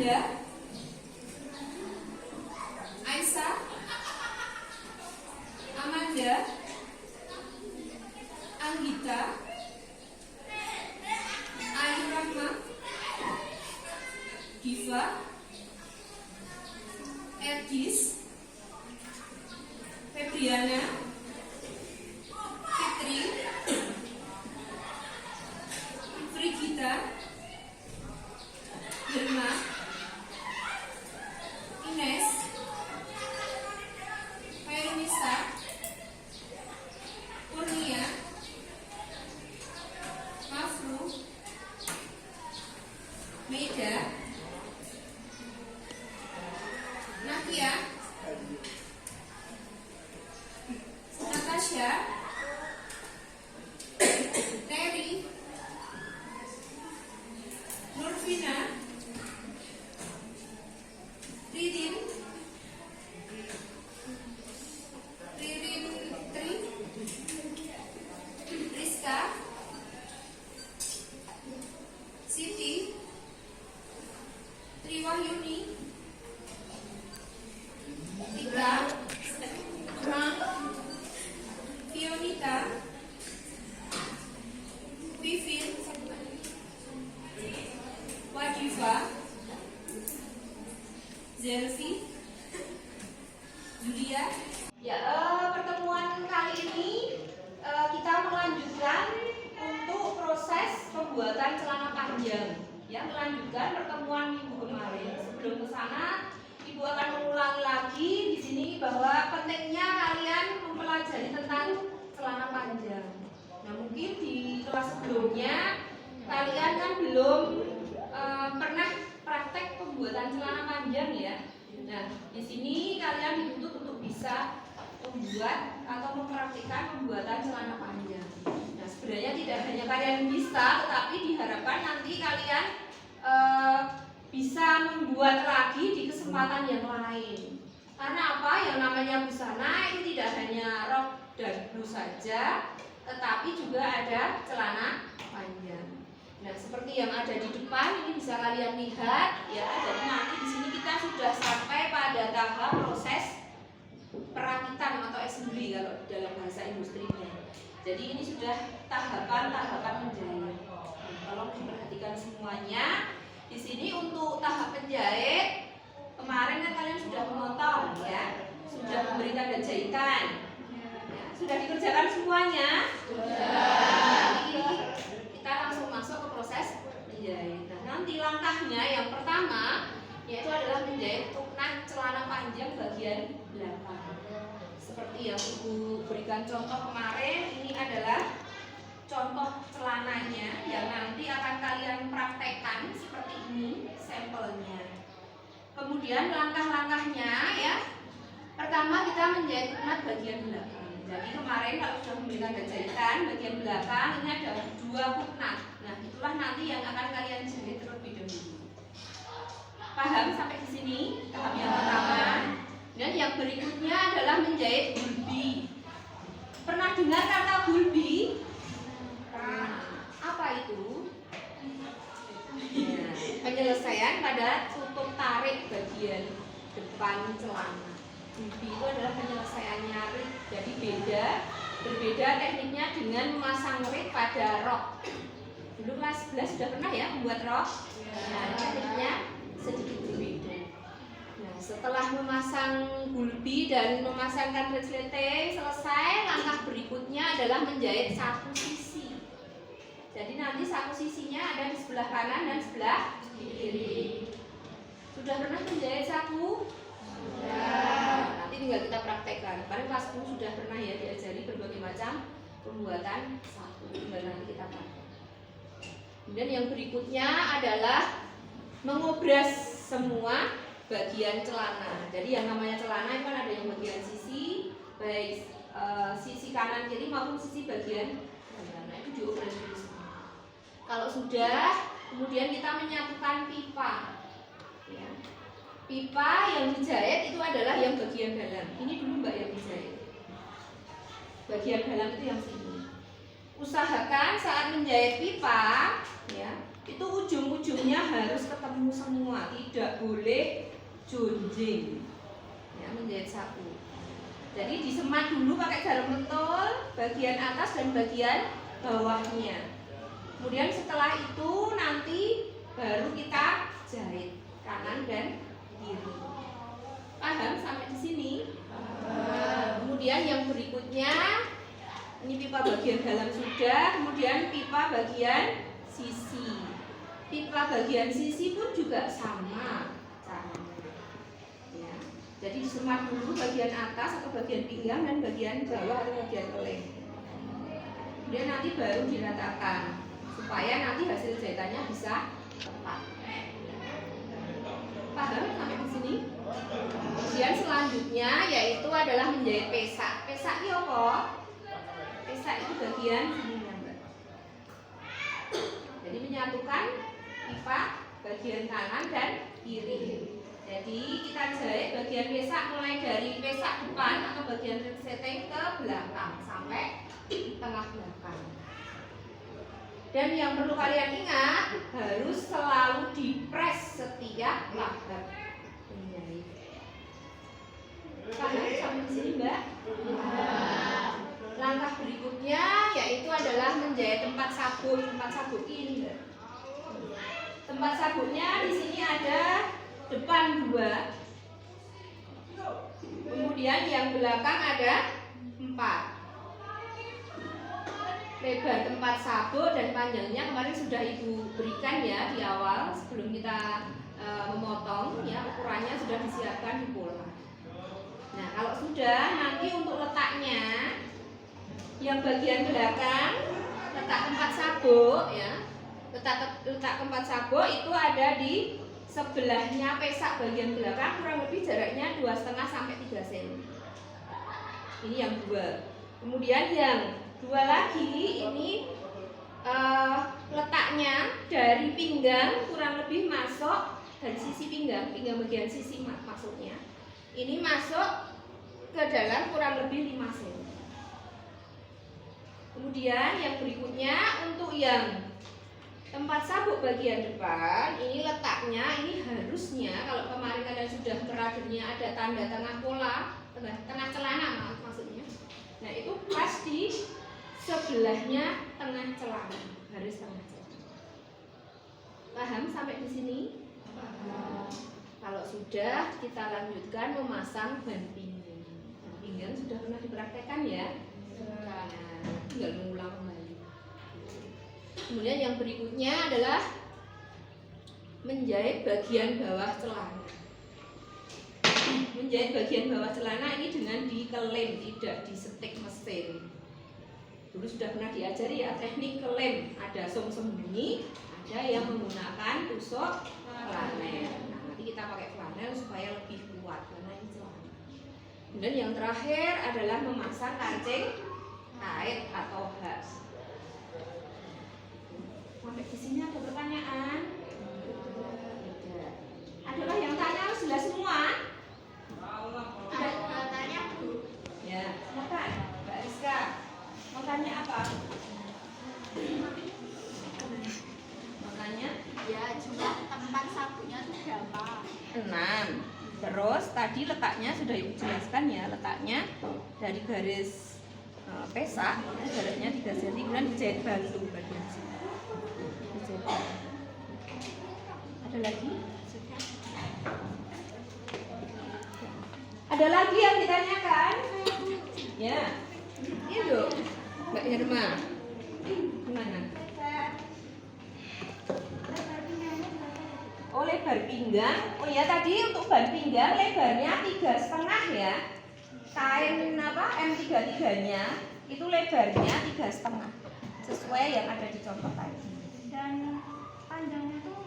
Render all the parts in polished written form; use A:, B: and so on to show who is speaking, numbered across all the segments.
A: Amanda, Aisyah, Amanda, Anggita, Ayu Rahma, Diva, Edis, Febriana, Fitri, Frigita, Irma, Ines, Hairunisa, Kurnia, Mafru, Meida, Nakia, Natasha, Terry, Nurvina, Ririn, Tri, Rizka, Siti, Triwahyuni, Tika, Fionita, Vivin, Wajifa, Zelfi, Julia. Ya, pertemuan kali ini kita melanjutkan untuk proses pembuatan celana panjang. Ya, melanjutkan pertemuan minggu kemarin. Sebelum ke sana, Ibu akan mengulangi lagi di sini bahwa pentingnya kalian mempelajari tentang celana panjang. Nah, mungkin di kelas sebelumnya kalian kan belum pernah praktek pembuatan celana panjang ya. Nah, di sini kalian dituntut untuk bisa membuat atau mempraktikkan pembuatan celana panjang. Nah, sebenarnya tidak hanya kalian bisa, tetapi diharapkan nanti kalian bisa membuat lagi di kesempatan yang lain. Karena apa? Yang namanya busana itu tidak hanya rok dan blus saja, tetapi juga ada celana panjang. Nah, seperti yang ada di depan ini bisa kalian lihat ya. Jadi nanti di sini kita sudah sampai pada tahap proses perakitan atau assembly kalau dalam bahasa industrinya. Jadi ini sudah tahapan-tahapan menjahit. Tolong diperhatikan semuanya. Di sini untuk tahap penjahit kemarin kan kalian sudah memotong ya, sudah memberi tanda jahitan. Ya, sudah dikerjakan semuanya? Sudah. Ini kita langsung masuk ke proses menjahit. Nah, nanti langkahnya yang pertama yaitu adalah menjahit tuknak celana panjang bagian belakang. Seperti yang Ibu berikan contoh kemarin, ini adalah contoh celananya yang nanti akan kalian praktekkan seperti ini sampelnya. Kemudian langkah-langkahnya ya. Pertama kita menjahit tuknak bagian belakang. Jadi kemarin kalau sudah memberikan tanda jahitan bagian belakang ini ada 2 tuknak. Nah, itulah nanti yang akan kalian jahit terlebih dahulu. Paham sampai di sini tahap yang pertama. Dan yang berikutnya adalah menjahit gulbi. Pernah dengar kata gulbi? Apa itu? Nah, penyelesaian pada tutup tarik bagian depan celana. Gulbi itu adalah penyelesaiannya rit. Jadi berbeda tekniknya dengan memasang rit pada rok. Dulu kelas 11 sudah pernah ya membuat rok? Nah, tekniknya sedikit berbeda. Nah, setelah memasang gulbi dan memasangkan translate selesai, langkah berikutnya adalah menjahit satu sisi. Jadi nanti satu sisinya ada di sebelah kanan dan sebelah kiri. Sudah pernah menjahit satu? Sudah. Nanti tinggal kita praktekkan. Kemarin kelas 10 sudah pernah ya diajari berbagai macam pembuatan satu. Tinggal nanti kita praktek. Kemudian yang berikutnya adalah mengobras semua bagian celana. Jadi yang namanya celana itu kan ada yang bagian sisi, baik sisi kanan kiri maupun sisi bagian celana itu diobras dulu semua. Kalau sudah, kemudian kita menyatukan pipa. Ya. Pipa yang dijahit itu adalah yang bagian dalam. Ini dulu Mbak yang dijahit. Bagian dalam itu yang sini. Usahakan saat menjahit pipa, ya, itu ujung-ujungnya harus ketemu. semua, tidak boleh jonjing. Ya, menjahit saku. Jadi disemat dulu pakai jarum pentul bagian atas dan bagian bawahnya. Kemudian setelah itu nanti baru kita jahit kanan dan kiri. Paham sampai di sini? Kemudian yang berikutnya, ini pipa bagian dalam sudah, kemudian pipa bagian sisi. Pipa bagian sisi pun juga sama caranya. Ya. Jadi disemat dulu bagian atas atau bagian pinggang dan bagian bawah atau bagian keleng. Kemudian nanti baru diratakan supaya nanti hasil jahitannya bisa tepat. Paham sampai di sini? Kemudian selanjutnya yaitu adalah menjahit pesak. Pesak itu apa? Pesak itu bagian sini, Mbak. Jadi menyatukan pipa bagian kanan dan kiri. Jadi kita jahit bagian pesak mulai dari pesak depan atau bagian setting ke belakang sampai tengah belakang. Dan yang perlu kalian ingat, harus selalu dipres setiap lahap menjahit. Paham sampai di sini, Mbak? Langkah berikutnya yaitu adalah menjahit tempat sabuk. Tempat sabuk ini, Mbak. Tempat sabuknya di sini ada depan 2. Kemudian yang belakang ada 4. Lebar tempat sabuk dan panjangnya kemarin sudah Ibu berikan ya di awal sebelum kita memotong ya, ukurannya sudah disiapkan di pola. Nah, kalau sudah nanti untuk letaknya yang bagian belakang letak tempat sabuk ya. Letak tempat sabuk itu ada di sebelahnya pesak bagian belakang, kurang lebih jaraknya 2,5 sampai 3 cm. Ini yang 2. Kemudian yang 2 lagi ini letaknya dari pinggang kurang lebih masuk dari sisi pinggang bagian sisi maksudnya. Ini masuk ke dalam kurang lebih 5 cm. Kemudian yang berikutnya untuk yang tempat sabuk bagian depan, ini letaknya ini harusnya kalau kemarin kalian sudah terakhirnya ada tanda tengah pola, tengah celana maksudnya. Nah, itu pas di sebelahnya tengah celana, garis tengah celana. Paham sampai di sini? Paham. Kalau sudah, kita lanjutkan memasang ban pinggang. Ban pinggang sudah pernah dipraktekkan ya? Nah, tinggal mengulang kembali. Kemudian yang berikutnya adalah menjahit bagian bawah celana. Menjahit bagian bawah celana ini dengan dikelem, tidak disetik mesin. Dulu sudah pernah diajari ya teknik kelem, ada som sembunyi, ada yang menggunakan tusuk flanel. Nah, nanti kita pakai flanel supaya lebih kuat karena ini celana. Kemudian yang terakhir adalah memasang kancing kait atau has. Sampai di sini ada pertanyaan? Adalah yang tanya harus jelas semua.
B: Tanya Bu.
A: Ya, silakan Mbak Rizka. Mau tanya apa? Makanya
B: Ya, jumlah tempat sabuknya itu berapa?
A: 6. Terus tadi letaknya sudah Ibu jelaskan ya, letaknya dari garis pesak jaraknya 3 cm, kemudian dijahit bantu bagian sini. Dijahit. Ada lagi? Ada lagi yang ditanyakan? Ya. Iya dong, Mbak Irma. Gimana? Oh, lebar pinggang. Oh ya, tadi untuk ban pinggang lebarnya 3,5 ya. Kain apa M33-nya itu lebarnya 3,5 sesuai yang ada di contoh tadi.
B: Dan panjangnya tuh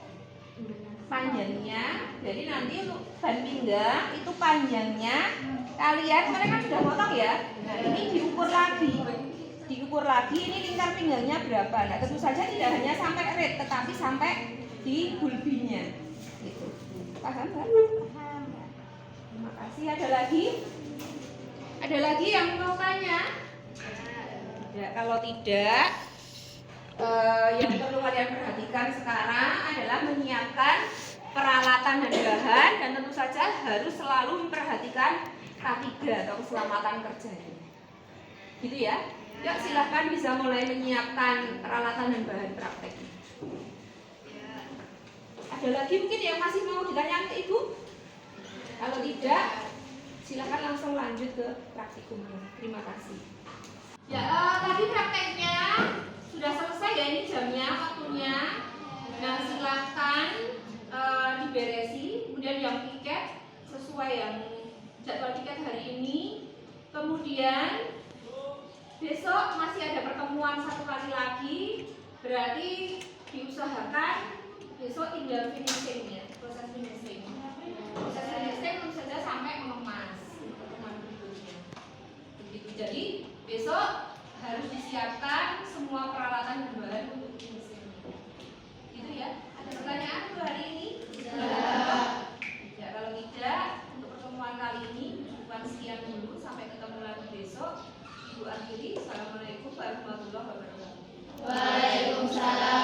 A: Panjangnya, jadi nanti untuk ban pinggang itu panjangnya kalian mereka sudah potong ya. Nah, ini diukur lagi ini lingkar pinggangnya berapa. Nah, tentu saja tidak hanya sampai red tetapi sampai di gulbinya. Gitu. Paham kan?
B: paham ya?
A: Terima kasih. Ada lagi? Ada lagi yang mau tanya? Ya, kalau tidak, yang perlu kalian perhatikan sekarang adalah menyiapkan peralatan dan bahan, dan tentu saja harus selalu memperhatikan K3 atau keselamatan kerja. Gitu ya. Yuk silahkan bisa mulai menyiapkan peralatan dan bahan praktek. Ada lagi mungkin yang masih mau ditanyakan ke Ibu? Kalau tidak, silahkan langsung lanjut ke praktikumnya. Terima kasih. Ya, tadi prakteknya sudah selesai ya, ini jamnya, waktunya. Nah, silahkan diberesi, kemudian yang tiket sesuai yang jadwal tiket hari ini. Kemudian besok masih ada pertemuan satu kali lagi, berarti diusahakan besok tinggal finishing ya, proses finishing. Proses finishing tentu saja sampai mengemas pertemuan berikutnya. Begitu. Jadi besok harus disiapkan semua peralatan dan bahan untuk finishing. Gitu ya. Ada pertanyaan untuk hari ini? Ya, kalau tidak, untuk pertemuan kali ini bukan sekian dulu, sampai ketemu lagi besok. Ibu akhiri, assalamualaikum warahmatullahi wabarakatuh.
B: Waalaikumsalam.